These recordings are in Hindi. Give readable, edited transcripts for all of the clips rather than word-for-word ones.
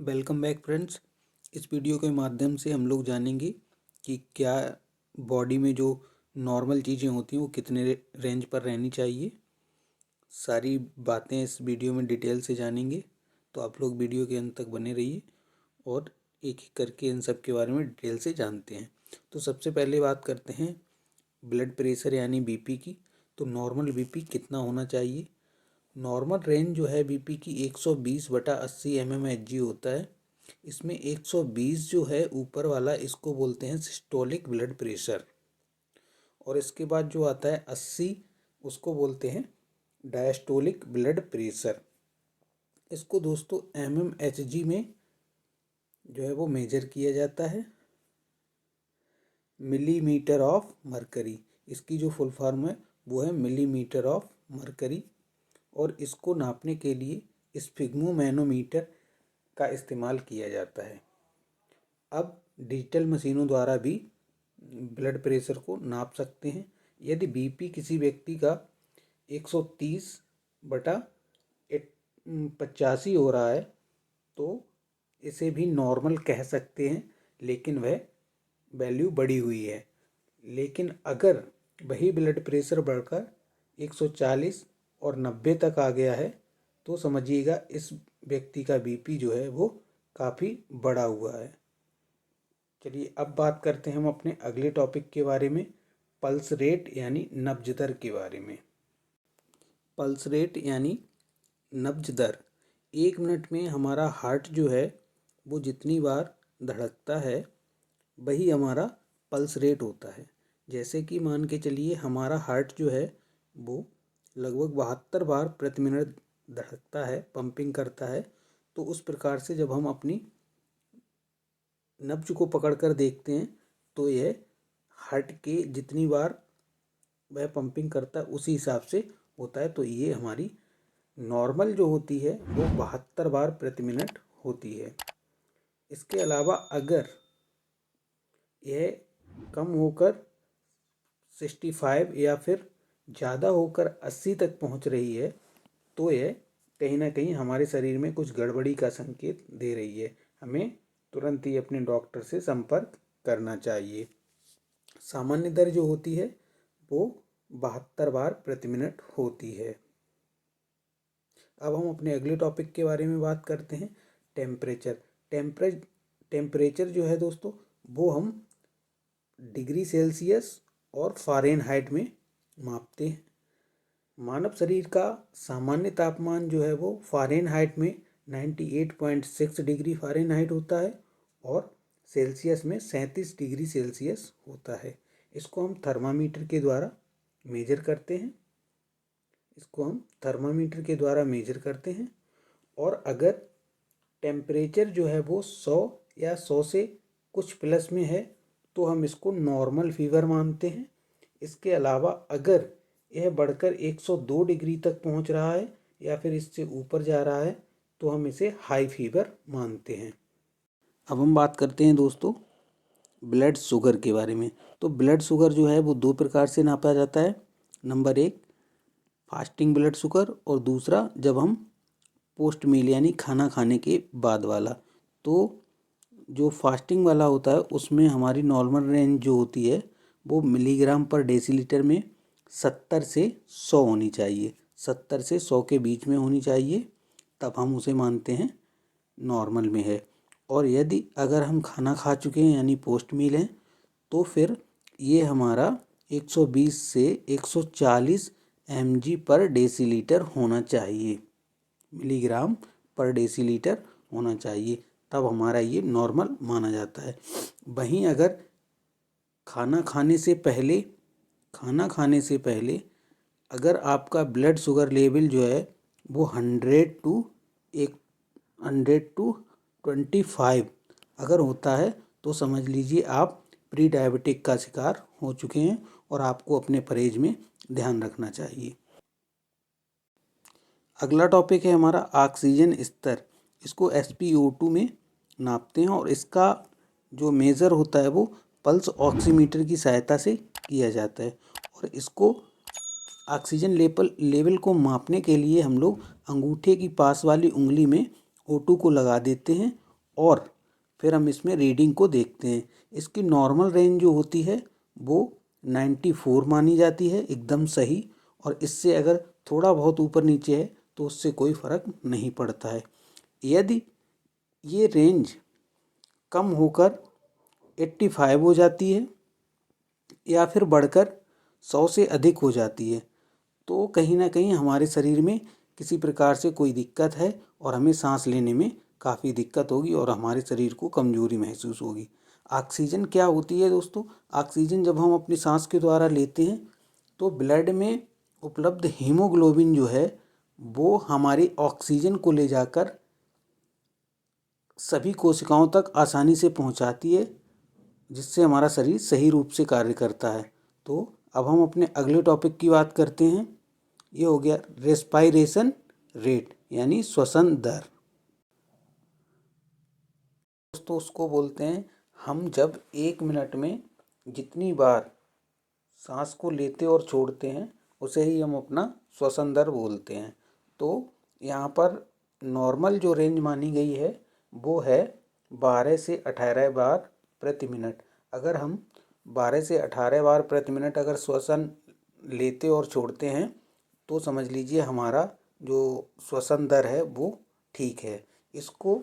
Welcome back friends. इस वीडियो के माध्यम से हम लोग जानेंगे कि क्या बॉडी में जो नॉर्मल चीज़ें होती हैं वो कितने रेंज पर रहनी चाहिए। सारी बातें इस वीडियो में डिटेल से जानेंगे, तो आप लोग वीडियो के अंत तक बने रहिए और एक एक करके इन सब के बारे में डिटेल से जानते हैं। तो सबसे पहले बात करते हैं ब्लड प्रेशर यानी बीपी की। तो नॉर्मल बीपी कितना होना चाहिए। नॉर्मल रेंज जो है बीपी की 120/80 mmHg होता है। इसमें 120 जो है ऊपर वाला, इसको बोलते हैं सिस्टोलिक ब्लड प्रेशर, और इसके बाद जो आता है 80, उसको बोलते हैं डायस्टोलिक ब्लड प्रेशर। इसको दोस्तों mmHg में जो है वो मेजर किया जाता है, मिलीमीटर ऑफ मरकरी। इसकी जो फुल फॉर्म है वो है मिलीमीटर ऑफ मरकरी, और इसको नापने के लिए स्फिग्मोमैनोमीटर का इस्तेमाल किया जाता है। अब डिजिटल मशीनों द्वारा भी ब्लड प्रेशर को नाप सकते हैं। यदि बीपी किसी व्यक्ति का 130/85 हो रहा है तो इसे भी नॉर्मल कह सकते हैं, लेकिन वह वैल्यू बढ़ी हुई है। लेकिन अगर वही ब्लड प्रेशर बढ़कर 140 और 90 तक आ गया है तो समझिएगा इस व्यक्ति का बीपी जो है वो काफ़ी बढ़ा हुआ है। चलिए अब बात करते हैं हम अपने अगले टॉपिक के बारे में, पल्स रेट यानी नब्ज दर के बारे में। पल्स रेट यानी नब्ज दर, 1 मिनट में हमारा हार्ट जो है वो जितनी बार धड़कता है वही हमारा पल्स रेट होता है। जैसे कि मान के चलिए हमारा हार्ट जो है वो लगभग 72 बार प्रति मिनट धड़कता है, पंपिंग करता है। तो उस प्रकार से जब हम अपनी नब्ज को पकड़ कर देखते हैं तो यह हार्ट के जितनी बार वह पंपिंग करता है उसी हिसाब से होता है। तो ये हमारी नॉर्मल जो होती है वो 72 बार प्रति मिनट होती है। इसके अलावा अगर यह कम होकर 65 या फिर ज़्यादा होकर 80 तक पहुंच रही है तो यह कहीं ना कहीं हमारे शरीर में कुछ गड़बड़ी का संकेत दे रही है। हमें तुरंत ही अपने डॉक्टर से संपर्क करना चाहिए। सामान्य दर जो होती है वो 72 बार प्रति मिनट होती है। अब हम अपने अगले टॉपिक के बारे में बात करते हैं, टेम्परेचर। टेम्परेचर जो है दोस्तों वो हम डिग्री सेल्सियस और फ़ारेनहाइट में मापते हैं। मानव शरीर का सामान्य तापमान जो है वो फ़ारेनहाइट में 98.6 डिग्री फ़ारेनहाइट होता है और सेल्सियस में 37 डिग्री सेल्सियस होता है। इसको हम थर्मामीटर के द्वारा मेजर करते हैं। और अगर टेम्परेचर जो है वो 100 या 100 से कुछ प्लस में है तो हम इसको नॉर्मल फीवर मानते हैं। इसके अलावा अगर यह बढ़कर 102 डिग्री तक पहुंच रहा है या फिर इससे ऊपर जा रहा है तो हम इसे हाई फीवर मानते हैं। अब हम बात करते हैं दोस्तों ब्लड शुगर के बारे में। तो ब्लड शुगर जो है वो 2 प्रकार से नापा जाता है। नंबर 1 फास्टिंग ब्लड शुगर, और दूसरा जब हम पोस्ट मील यानी खाना खाने के बाद वाला। तो जो फास्टिंग वाला होता है उसमें हमारी नॉर्मल रेंज जो होती है वो मिलीग्राम पर डेसीलीटर में 70 से 100 होनी चाहिए। 70 से 100 के बीच में होनी चाहिए, तब हम उसे मानते हैं नॉर्मल में है। और यदि अगर हम खाना खा चुके हैं यानी पोस्ट मील हैं तो फिर ये हमारा 120 से 140 mg पर डेसीलीटर होना चाहिए, मिलीग्राम पर डेसीलीटर होना चाहिए, तब हमारा ये नॉर्मल माना जाता है। वहीं अगर खाना खाने से पहले अगर आपका ब्लड शुगर लेवल जो है वो 100 to 25 अगर होता है तो समझ लीजिए आप प्री डायबिटिक का शिकार हो चुके हैं और आपको अपने परहेज में ध्यान रखना चाहिए। अगला टॉपिक है हमारा ऑक्सीजन स्तर। इसको SpO2 में नापते हैं और इसका जो मेज़र होता है वो पल्स ऑक्सीमीटर की सहायता से किया जाता है। और इसको ऑक्सीजन लेवल को मापने के लिए हम लोग अंगूठे की पास वाली उंगली में O2 को लगा देते हैं और फिर हम इसमें रीडिंग को देखते हैं। इसकी नॉर्मल रेंज जो होती है वो 94 मानी जाती है, एकदम सही। और इससे अगर थोड़ा बहुत ऊपर नीचे है तो उससे कोई फ़र्क नहीं पड़ता है। यदि ये रेंज कम होकर 85 हो जाती है या फिर बढ़कर 100 से अधिक हो जाती है तो कहीं ना कहीं हमारे शरीर में किसी प्रकार से कोई दिक्कत है और हमें सांस लेने में काफ़ी दिक्कत होगी और हमारे शरीर को कमजोरी महसूस होगी। ऑक्सीजन क्या होती है दोस्तों? ऑक्सीजन जब हम अपनी सांस के द्वारा लेते हैं तो ब्लड में उपलब्ध हीमोग्लोबिन जो है वो हमारी ऑक्सीजन को ले जाकर सभी कोशिकाओं तक आसानी से पहुंचाती है, जिससे हमारा शरीर सही रूप से कार्य करता है। तो अब हम अपने अगले टॉपिक की बात करते हैं। ये हो गया रेस्पायरेशन रेट यानी श्वसन दर। दोस्तों उसको बोलते हैं हम जब 1 मिनट में जितनी बार सांस को लेते और छोड़ते हैं उसे ही हम अपना श्वसन दर बोलते हैं। तो यहाँ पर नॉर्मल जो रेंज मानी गई है वो है 12 से 18 बार प्रति मिनट। अगर हम 12 से 18 बार प्रति मिनट अगर श्वसन लेते और छोड़ते हैं तो समझ लीजिए हमारा जो श्वसन दर है वो ठीक है। इसको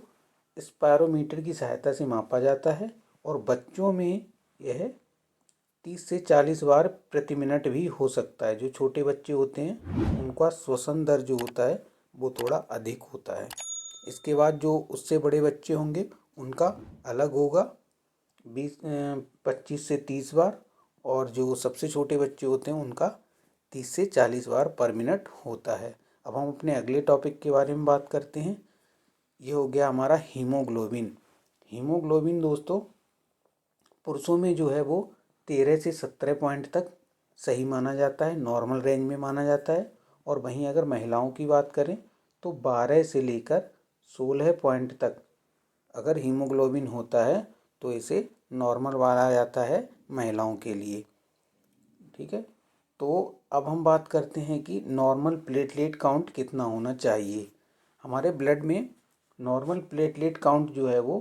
स्पायरोमीटर की सहायता से मापा जाता है और बच्चों में यह 30 से 40 बार प्रति मिनट भी हो सकता है। जो छोटे बच्चे होते हैं उनका श्वसन दर जो होता है वो थोड़ा अधिक होता है। इसके बाद जो उससे बड़े बच्चे होंगे उनका अलग होगा, 25 से 30 बार, और जो सबसे छोटे बच्चे होते हैं उनका 30 से 40 बार पर मिनट होता है। अब हम अपने अगले टॉपिक के बारे में बात करते हैं। ये हो गया हमारा हीमोग्लोबिन। हीमोग्लोबिन दोस्तों पुरुषों में जो है वो 13 से 17 पॉइंट तक सही माना जाता है, नॉर्मल रेंज में माना जाता है। और वहीं अगर महिलाओं की बात करें तो 12 से लेकर 16 पॉइंट तक अगर हीमोग्लोबिन होता है तो इसे नॉर्मल माना जाता है महिलाओं के लिए। ठीक है, तो अब हम बात करते हैं कि नॉर्मल प्लेटलेट काउंट कितना होना चाहिए। हमारे ब्लड में नॉर्मल प्लेटलेट काउंट जो है वो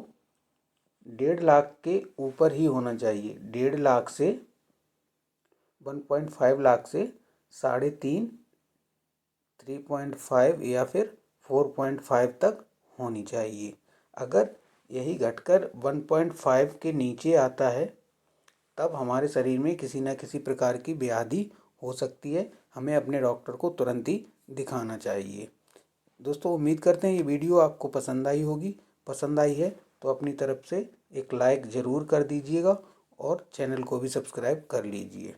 1.5 लाख के ऊपर ही होना चाहिए। 1.5 लाख से 1.5 लाख से 3.5, 3.5 या फिर 4.5 तक होनी चाहिए। अगर यही घटकर 1.5 के नीचे आता है तब हमारे शरीर में किसी न किसी प्रकार की व्याधि हो सकती है। हमें अपने डॉक्टर को तुरंत ही दिखाना चाहिए। दोस्तों उम्मीद करते हैं ये वीडियो आपको पसंद आई होगी। पसंद आई है तो अपनी तरफ से एक लाइक ज़रूर कर दीजिएगा और चैनल को भी सब्सक्राइब कर लीजिए।